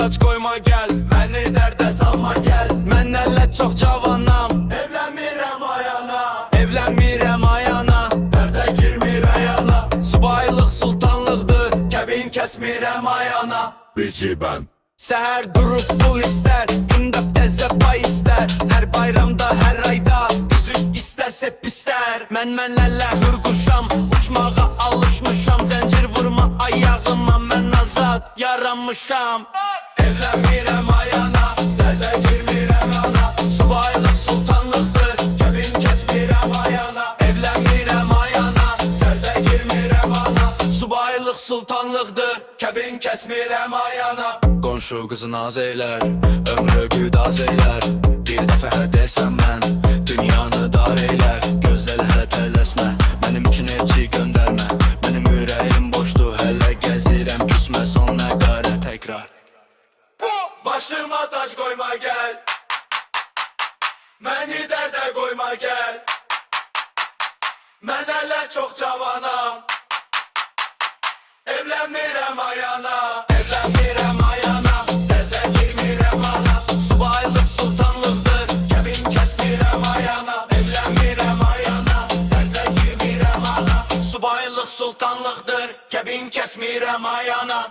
taç koyma gel, beni derde salma gel. Mən elə çox cavanam, evlənmirəm ayana, evlənmirəm ayana, dərdə girmirəm ayana. Subaylıq sultanlıqdır, kəbin kəsmirəm ayana. Bici ben. Səhər durub pul istər, gündə təzə pay istər. Hər bayramda, hər ayda, üzük istər, sep istər. Mən lələ hürquşam, uçmağa alışmışam. Zəncir vurma ayağıma, mən azad yaranmışam. Evlənmirəm ayana, dərdə girmirəm ana. Subaylıq sultanlıqdır, kəbin kəsmirəm ayana. Evlənmirəm ayana, dərdə girmirəm ana. Subaylıq sultanlıqdır, kəbin kəsmirəm ayana. Qonşu qızı naz eylər, ömrü güdaz eylər. Bir dəfə desəm mən, dünyanı dar eylər. Gözlərə tələsmə, mənim üçün elçi göndərmə. Mənim ürəyim boşdur, hələ gəzirəm, küsmə son nəqarə təkrar. Başıma tac qoyma gəl, məni dərdə qoyma gəl. Mən hələ çox cavanam, evlənmirəm ayana, evlənmirəm ayana, dərdə girmirəm ana. Subaylıq sultanlıqdır, kəbin kəsmirəm ayana. Evlənmirəm ayana, dərdə girmirəm ana. Subaylıq sultanlıqdır, kəbin kəsmirəm ayana.